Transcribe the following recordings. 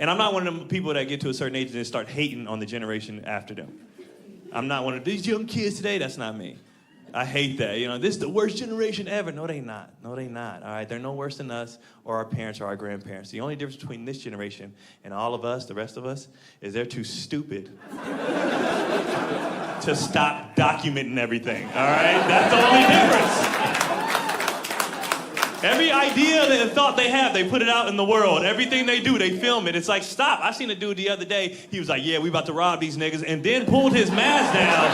And I'm not one of them people that get to a certain age and then start hating on the generation after them. I'm not one of these young kids today. That's not me. I hate that. You know, this is the worst generation ever. No, they not. No, they not. All right, they're no worse than us or our parents or our grandparents. The only difference between this generation and all of us, the rest of us, is they're too stupid to stop documenting everything. All right, that's the only difference. Every idea and thought they have, they put it out in the world. Everything they do, they film it. It's like, stop. I seen a dude the other day. He was like, yeah, we about to rob these niggas, and then pulled his mask down.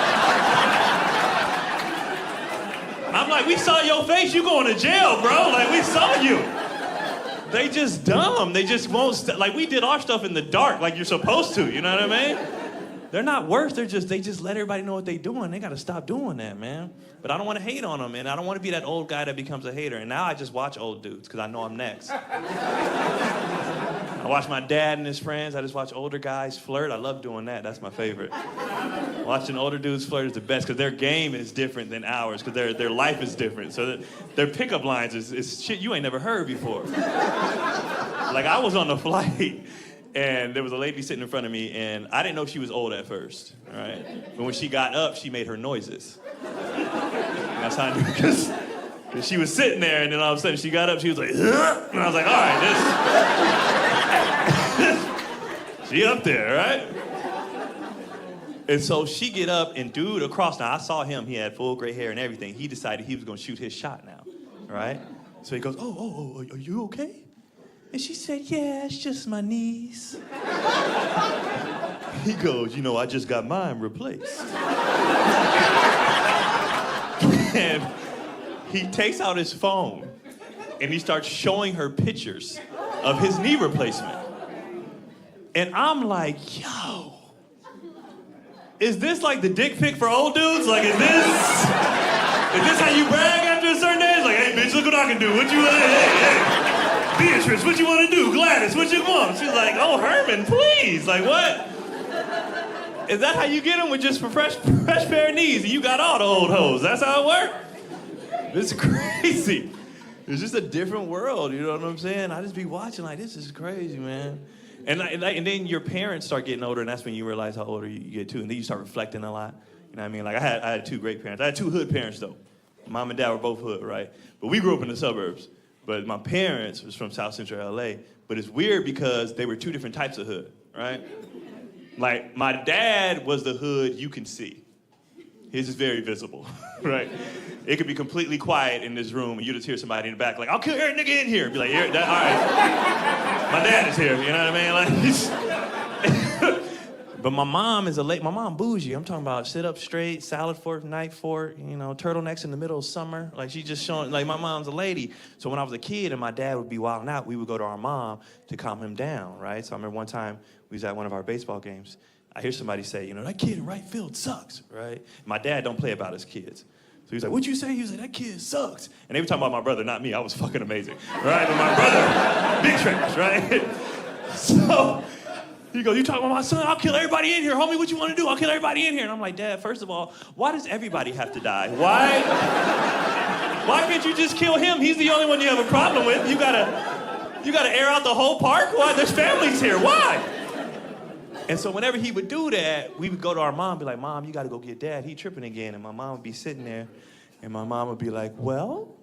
I'm like, we saw your face. You going to jail, bro. Like, we saw you. They just dumb. They just won't, like, we did our stuff in the dark like you're supposed to. You know what I mean? They're not worse. They just let everybody know what they're doing. They got to stop doing that, man. But I don't want to hate on them, man. I don't want to be that old guy that becomes a hater. And now I just watch old dudes because I know I'm next. I watch my dad and his friends. I just watch older guys flirt. I love doing that. That's my favorite. Watching older dudes flirt is the best because their game is different than ours because their life is different. So their pickup lines is shit you ain't never heard before. Like, I was on the flight, and there was a lady sitting in front of me, and I didn't know she was old at first, all right? But when she got up, she made her noises. And that's how I knew, because she was sitting there, and then all of a sudden she got up, she was like, ugh! And I was like, all right, she up there, right? And so she get up, and dude across, now I saw him, he had full gray hair and everything. He decided he was gonna shoot his shot now, right? So he goes, oh, are you okay? And she said, yeah, it's just my knees. He goes, you know, I just got mine replaced. And he takes out his phone and he starts showing her pictures of his knee replacement. And I'm like, yo, is this like the dick pic for old dudes? Like, is this how you brag after a certain age? Like, hey, bitch, look what I can do. What you want? Hey. Beatrice, what you want to do? Gladys, what you want? She's like, oh, Herman, please. Like, what? Is that how you get them with just a fresh pair of knees and you got all the old hoes? That's how it works? It's crazy. It's just a different world, you know what I'm saying? I just be watching like, this is crazy, man. And then your parents start getting older, and that's when you realize how older you get too. And then you start reflecting a lot. You know what I mean? Like, I had two great parents. I had two hood parents, though. Mom and dad were both hood, right? But we grew up in the suburbs. But my parents was from South Central LA. But it's weird because they were two different types of hood, right? Like, my dad was the hood you can see. His is very visible, right? It could be completely quiet in this room, and you just hear somebody in the back like, I'll kill every nigga in here. Be like, all right. My dad is here, you know what I mean? Like, but my mom bougie. I'm talking about sit up straight, salad fork, knife fork, you know, turtlenecks in the middle of summer. Like, she just showing, like, my mom's a lady. So when I was a kid and my dad would be wilding out, we would go to our mom to calm him down, right? So I remember one time we was at one of our baseball games. I hear somebody say, you know, that kid in right field sucks, right? My dad don't play about his kids. So he was like, what'd you say? He was like, that kid sucks. And they were talking about my brother, not me. I was fucking amazing, right? But my brother, big trash, right? So he goes, you talking about my son? I'll kill everybody in here. Homie, what you want to do? I'll kill everybody in here. And I'm like, Dad, first of all, why does everybody have to die? Why can't you just kill him? He's the only one you have a problem with. You gotta air out the whole park? Why? There's families here. Why? And so whenever he would do that, we would go to our mom and be like, Mom, you gotta go get Dad. He tripping again. And my mom would be sitting there, and my mom would be like, well,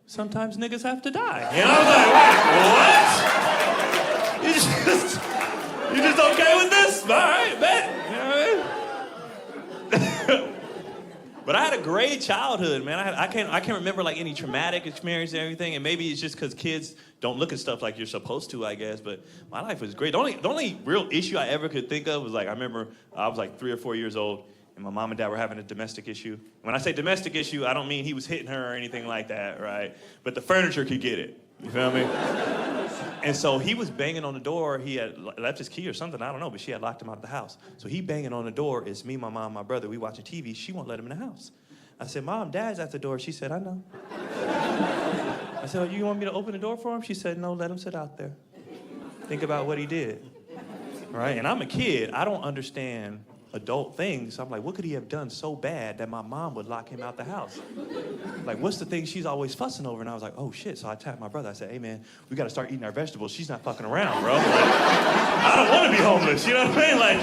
sometimes niggas have to die. And I was like, what? You just okay with this? All right, bet. You know what I mean? But I had a great childhood, man. I can't remember like any traumatic experience or everything, and maybe it's just because kids don't look at stuff like you're supposed to, I guess. But my life was great. The only real issue I ever could think of was like I remember I was like 3 or 4 years old, and my mom and dad were having a domestic issue. When I say domestic issue, I don't mean he was hitting her or anything like that, right? But the furniture could get it. You feel me? And so he was banging on the door. He had left his key or something, I don't know, but she had locked him out of the house. So he banging on the door. It's me, my mom, my brother. We watching TV. She won't let him in the house. I said, Mom, Dad's at the door. She said, I know. I said, oh, you want me to open the door for him? She said, no, let him sit out there. Think about what he did. Right? And I'm a kid. I don't understand adult things. So I'm like, what could he have done so bad that my mom would lock him out the house? Like, what's the thing she's always fussing over? And I was like, oh shit. So I tapped my brother. I said, hey man, we got to start eating our vegetables. She's not fucking around, bro. Like, I don't want to be homeless. You know what I mean? Like,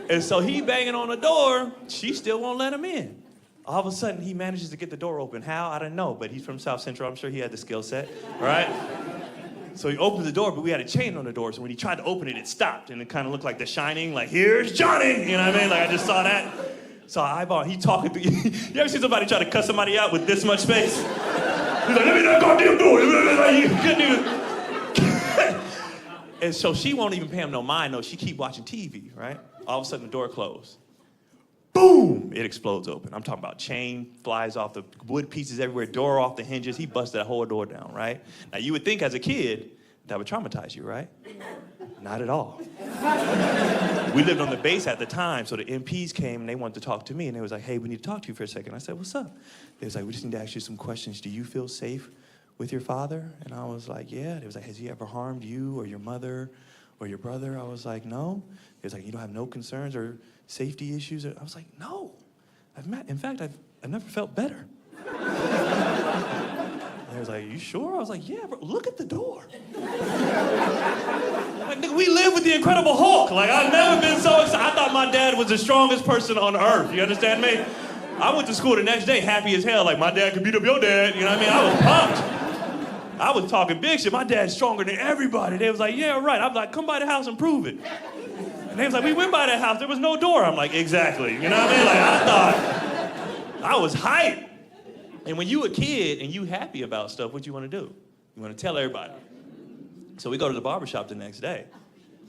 and so he banging on the door. She still won't let him in. All of a sudden, he manages to get the door open. How? I don't know. But he's from South Central. I'm sure he had the skill set, right? So he opened the door, but we had a chain on the door. So when he tried to open it, it stopped. And it kind of looked like The Shining, like, here's Johnny. You know what I mean? Like, I just saw that. So I eyeball, he talking to you. You ever see somebody try to cut somebody out with this much space? He's like, let me that goddamn door. You couldn't even. And so she won't even pay him no mind, though. She keep watching TV, right? All of a sudden, the door closed. Boom! It explodes open. I'm talking about chain flies off, the wood pieces everywhere, door off the hinges. He busted that whole door down, right? Now, you would think as a kid, that would traumatize you, right? Not at all. We lived on the base at the time, so the MPs came and they wanted to talk to me, and they was like, hey, we need to talk to you for a second. I said, what's up? They was like, we just need to ask you some questions. Do you feel safe with your father? And I was like, yeah. They was like, has he ever harmed you or your mother or your brother? I was like, no. They was like, you don't have no concerns or safety issues? I was like, no. In fact, I've never felt better. They was like, you sure? I was like, yeah, bro, look at the door. Like, nigga, we live with the Incredible Hulk. Like, I've never been so excited. I thought my dad was the strongest person on earth. You understand me? I went to school the next day happy as hell. Like, my dad could beat up your dad. You know what I mean? I was pumped. I was talking big shit. My dad's stronger than everybody. They was like, yeah, right. I'm like, come by the house and prove it. And they was like, we went by that house. There was no door. I'm like, exactly. You know what I mean? Like, I thought I was hyped. And when you a kid and you happy about stuff, what you want to do? You want to tell everybody. So we go to the barbershop the next day,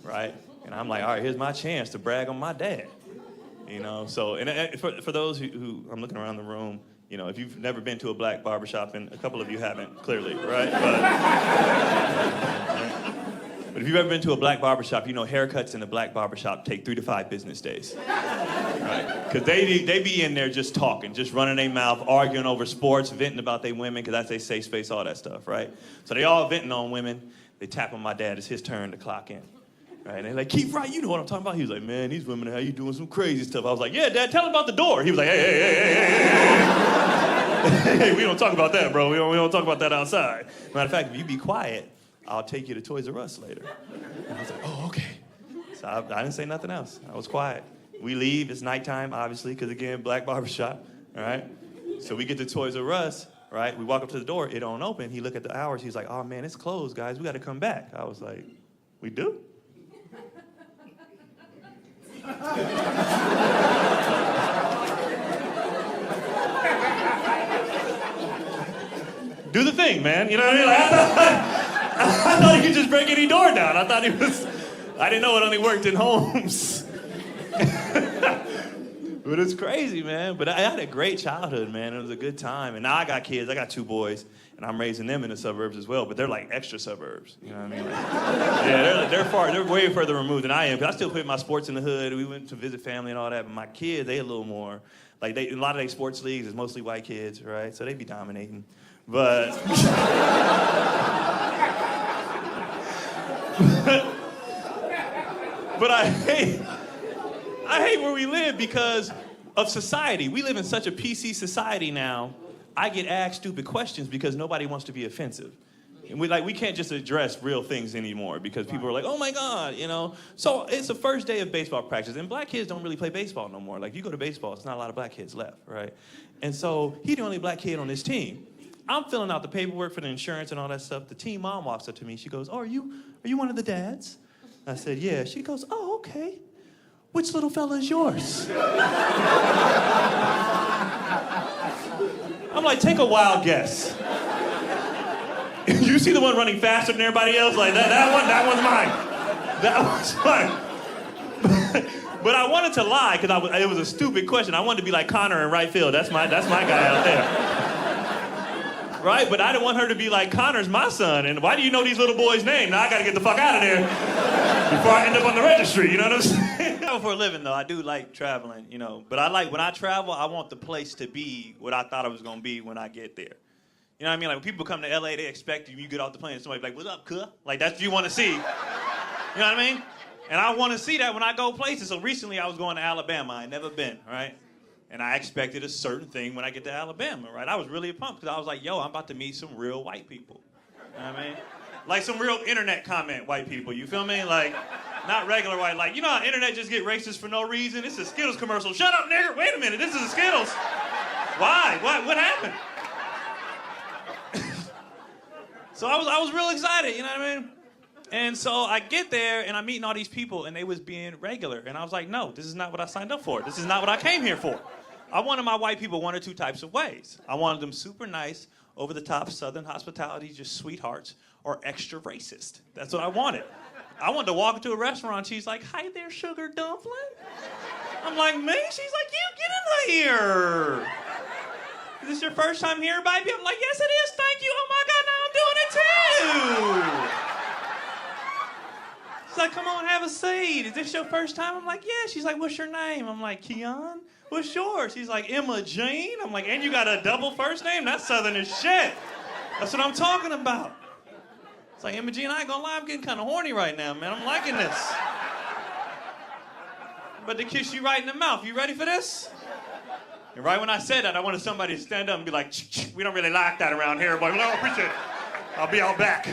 right? And I'm like, all right, here's my chance to brag on my dad. You know, so, and for those who I'm looking around the room, you know, if you've never been to a black barbershop, and a couple of you haven't, clearly, right? But if you've ever been to a black barbershop, you know haircuts in a black barbershop take 3 to 5 business days. Right? Because they be in there just talking, just running their mouth, arguing over sports, venting about their women, because that's their safe space, all that stuff, right? So they all venting on women. They tap on my dad. It's his turn to clock in. Right? And they're like, keep right, you know what I'm talking about. He was like, man, these women, how you doing some crazy stuff. I was like, yeah, Dad, tell him about the door. He was like, hey, we don't talk about that, bro. We don't talk about that outside. Matter of fact, if you be quiet, I'll take you to Toys R Us later. And I was like, oh, okay. So I didn't say nothing else. I was quiet. We leave. It's nighttime, obviously, because, again, black barbershop, all right? So we get to Toys R Us, right? We walk up to the door. It don't open. He look at the hours. He's like, oh, man, it's closed, guys. We got to come back. I was like, we do? Do the thing, man. You know what I mean? Like, I thought he could just break any door down. I didn't know it only worked in homes. But it's crazy, man. But I had a great childhood, man. It was a good time. And now I got kids. I got 2 boys, and I'm raising them in the suburbs as well. But they're like extra suburbs. You know what I mean? Like, yeah, they're way further removed than I am. Because I still play my sports in the hood. We went to visit family and all that. But my kids, they a little more like a lot of their sports leagues is mostly white kids, right? So they be dominating. But but I hate where we live because of society. We live in such a PC society now. I get asked stupid questions because nobody wants to be offensive. And we can't just address real things anymore because people are like, oh my God, you know. So it's the first day of baseball practice, and black kids don't really play baseball no more. Like, you go to baseball, it's not a lot of black kids left, right? And so he's the only black kid on his team. I'm filling out the paperwork for the insurance and all that stuff. The team mom walks up to me. She goes, oh, are you one of the dads? I said, yeah. She goes, oh, okay. Which little fella is yours? I'm like, take a wild guess. You see the one running faster than everybody else? Like, that one's mine. That one's mine. But I wanted to lie because it was a stupid question. I wanted to be like Connor in right field. That's my guy out there. Right? But I didn't want her to be like, Connor's my son, and why do you know these little boys' names? Now I gotta get the fuck out of there before I end up on the registry, you know what I'm saying? For a living, though, I do like traveling, you know. But when I travel, I want the place to be what I thought it was gonna be when I get there. You know what I mean? Like, when people come to LA, they expect you get off the plane and somebody's like, what's up, cuh? Like, that's what you wanna see. You know what I mean? And I want to see that when I go places. So recently I was going to Alabama. I ain't never been, right? And I expected a certain thing when I get to Alabama, right? I was really pumped because I was like, yo, I'm about to meet some real white people. You know what I mean? Like some real internet comment white people, you feel me? Like, not regular white, like, you know how internet just get racist for no reason? It's a Skittles commercial. Shut up, nigger. Wait a minute, this is a Skittles. Why? What happened? So I was real excited, you know what I mean? And so I get there and I'm meeting all these people and they was being regular. And I was like, no, this is not what I signed up for. This is not what I came here for. I wanted my white people one or two types of ways. I wanted them super nice, over the top Southern hospitality, just sweethearts, or extra racist. That's what I wanted. I wanted to walk into a restaurant, she's like, hi there, sugar dumpling. I'm like, me? She's like, you get in here. Is this your first time here, baby? I'm like, yes, it is, thank you. Oh my God, now I'm doing it too. She's like, come on, have a seat. Is this your first time? I'm like, yeah. She's like, what's your name? I'm like, Keon. What's yours? She's like, Emma Jean. I'm like, and you got a double first name? That's Southern as shit. That's what I'm talking about. It's like, Emma Jean, I ain't gonna lie, I'm getting kind of horny right now, man. I'm liking this. I'm about to kiss you right in the mouth. You ready for this? And right when I said that, I wanted somebody to stand up and be like, we don't really like that around here, but I appreciate it. I'll be out back.